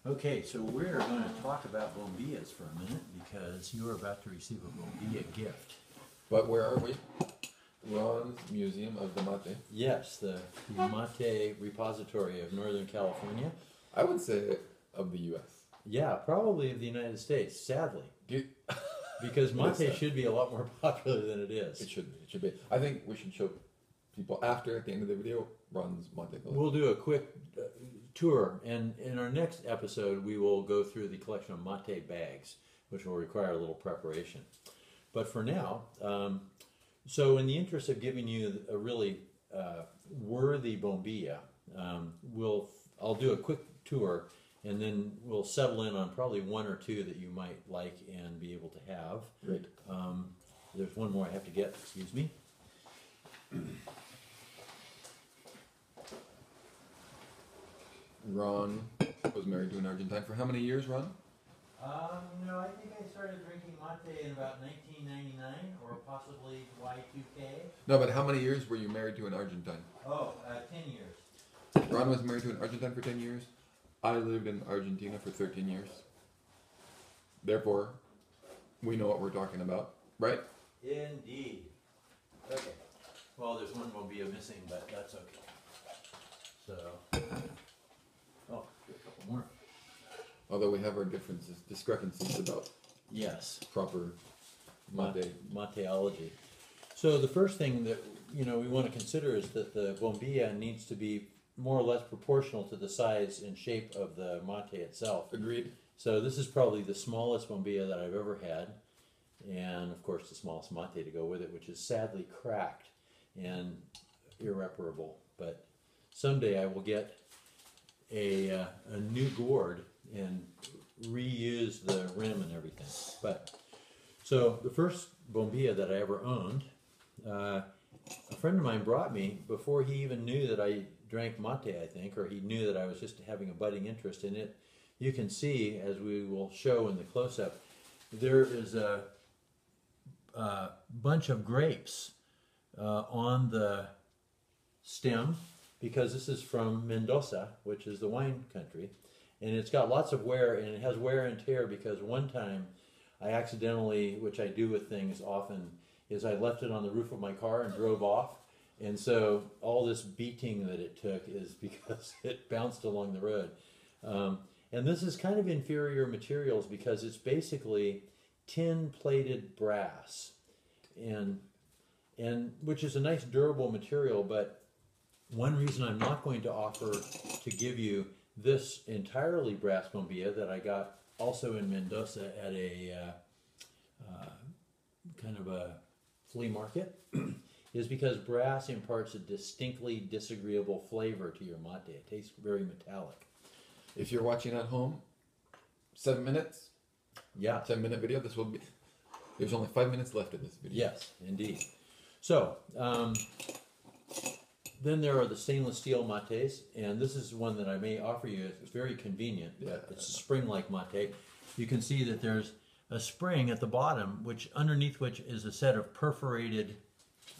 Okay, so we're going to talk about bombillas for a minute because you are about to receive a bombilla gift. But where are we? Ron's Museum of the Mate. Yes, the Mate Repository of Northern California. I would say of the U.S. Yeah, probably of the United States, sadly. Do Because mate should be a lot more popular than it is. It should be. It should be. I think we should show people after, at the end of the video, Ron's mate collection. We'll do a quick tour, and in our next episode, we will go through the collection of mate bags, which will require a little preparation. But for now, so in the interest of giving you a really worthy bombilla, I'll do a quick tour, and then we'll settle in on probably one or two that you might like and be able to have. Great. There's one more I have to get, excuse me. Ron was married to an Argentine for how many years, Ron? I think I started drinking mate in about 1999 or possibly Y2K. No, but how many years were you married to an Argentine? 10 years. Ron was married to an Argentine for 10 years. I lived in Argentina for 13 years. Therefore, we know what we're talking about, right? Indeed. Okay. Well, there's one bombilla missing, but that's okay. So, a couple more. Although we have our discrepancies about proper mate. Mateology. So the first thing that we want to consider is that the bombilla needs to be more or less proportional to the size and shape of the mate itself. Agreed. So this is probably the smallest bombilla that I've ever had, and of course the smallest mate to go with it, which is sadly cracked and irreparable. But someday I will get a new gourd and reuse the rim and everything. But so the first bombilla that I ever owned, a friend of mine brought me before he even knew that I drank mate, I think, or he knew that I was just having a budding interest in it. You can see, as we will show in the close-up, there is a bunch of grapes on the stem, because this is from Mendoza, which is the wine country, and it's got lots of wear, and it has wear and tear because one time I accidentally, which I do with things often, is I left it on the roof of my car and drove off, and so all this beating that it took is because it bounced along the road. And this is kind of inferior materials because it's basically tin-plated brass, and which is a nice durable material. But one reason I'm not going to offer to give you this entirely brass bombilla that I got also in Mendoza at a kind of a flea market is because brass imparts a distinctly disagreeable flavor to your mate. It tastes very metallic. If you're watching at home, 7 minutes. Yeah. 10-minute video. This will be. There's only 5 minutes left in this video. Yes, indeed. So, then there are the stainless steel mates, and this is one that I may offer you. It's very convenient. Yeah. It's a spring-like mate. You can see that there's a spring at the bottom, which underneath which is a set of perforated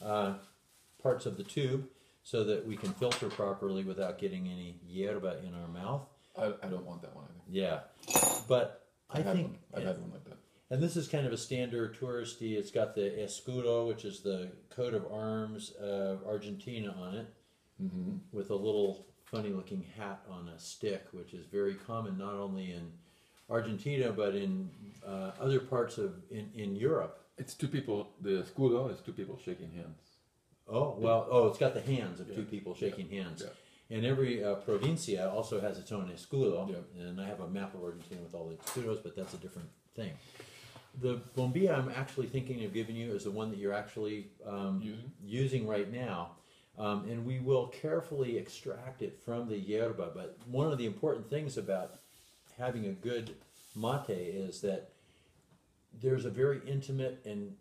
parts of the tube, so that we can filter properly without getting any yerba in our mouth. I don't want that one either. Yeah, but I think I've had one like that. And this is kind of a standard touristy. It's got the escudo, which is the coat of arms of Argentina on it, with a little funny-looking hat on a stick, which is very common not only in Argentina but in other parts of in Europe. It's two people. The escudo is two people shaking hands. Oh well. It's got the hands of two people shaking hands. Yeah. And every provincia also has its own escudo. Yeah. And I have a map of Argentina with all the escudos, but that's a different thing. The bombilla I'm actually thinking of giving you is the one that you're actually using right now. And we will carefully extract it from the yerba. But one of the important things about having a good mate is that there's a very intimate and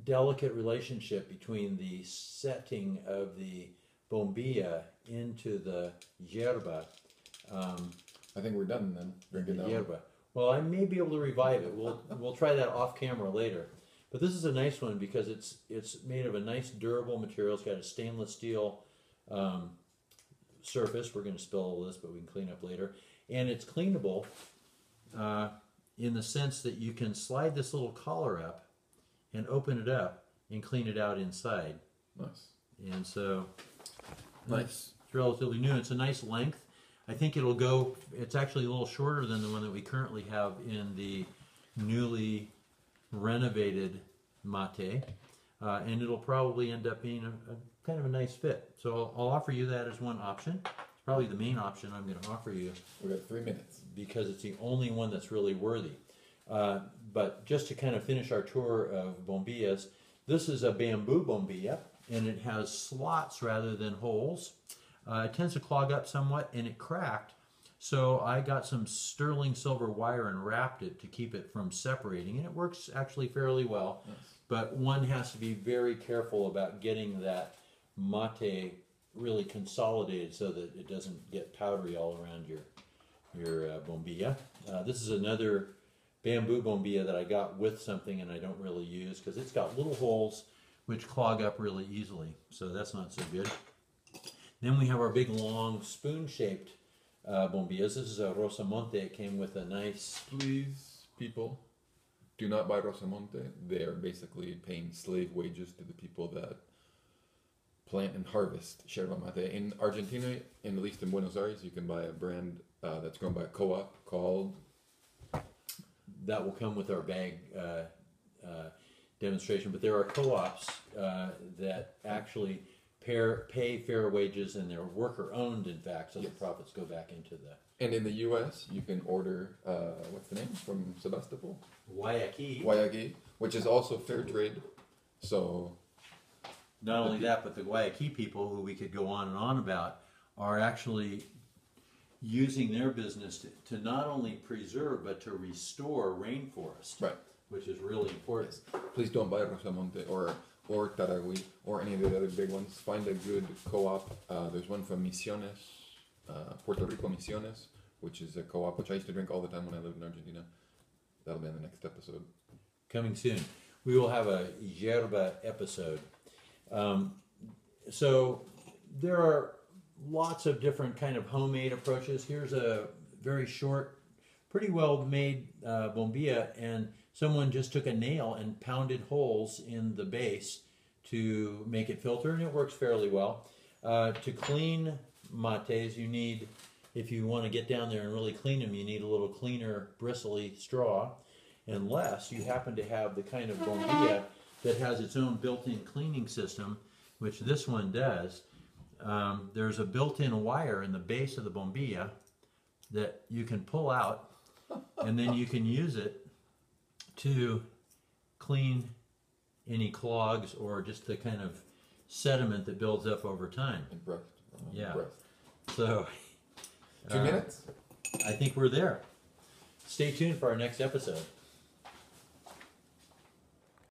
delicate relationship between the setting of the bombilla into the yerba. I think we're done then. Drinking that yerba. Well, I may be able to revive it. We'll try that off camera later. But this is a nice one because it's made of a nice durable material. It's got a stainless steel surface. We're going to spill all this, but we can clean up later. And it's cleanable in the sense that you can slide this little collar up and open it up and clean it out inside. Nice. And so Nice. it's relatively new. It's a nice length. I think it'll go, it's actually a little shorter than the one that we currently have in the newly renovated mate. And it'll probably end up being a kind of a nice fit. So I'll offer you that as one option. It's probably the main option I'm going to offer you. We got 3 minutes. Because it's the only one that's really worthy. But just to kind of finish our tour of bombillas, this is a bamboo bombilla, and it has slots rather than holes. It tends to clog up somewhat, and it cracked. So I got some sterling silver wire and wrapped it to keep it from separating, and it works actually fairly well. Nice. But one has to be very careful about getting that mate really consolidated so that it doesn't get powdery all around your bombilla. This is another bamboo bombilla that I got with something and I don't really use because it's got little holes which clog up really easily. So that's not so good. Then we have our big long spoon-shaped bombillas. This is a Rosamonte. It came with a nice... Please, people, do not buy Rosamonte. They are basically paying slave wages to the people that plant and harvest yerba mate. In Argentina, and at least in Buenos Aires, you can buy a brand that's grown by a co-op called... That will come with our bag demonstration, but there are co-ops that actually pay fair wages, and they're worker-owned, in fact, so Yes. the profits go back into the... And in the U.S., you can order, what's the name, from Sebastopol? Guayaquil. Which is also fair trade. So... Not only that, but the Guayaquil people, who we could go on and on about, are actually using their business to not only preserve, but to restore rainforest. Right. Which is really important. Please don't buy Rosamonte or Taragüi or any of the other big ones. Find a good co-op. There's one from Misiones, Puerto Rico Misiones, which is a co-op which I used to drink all the time when I lived in Argentina. That'll be in the next episode. Coming soon. We will have a yerba episode. So there are lots of different kind of homemade approaches. Here's a very short, pretty well made bombilla, and someone just took a nail and pounded holes in the base to make it filter, and it works fairly well. To clean mates, you need, if you want to get down there and really clean them, you need a little cleaner, bristly straw, unless you happen to have the kind of bombilla that has its own built-in cleaning system, which this one does. There's a built-in wire in the base of the bombilla that you can pull out, and then you can use it to clean any clogs or just the kind of sediment that builds up over time. Impressed. Yeah. Impressed. So 2 minutes? I think we're there. Stay tuned for our next episode.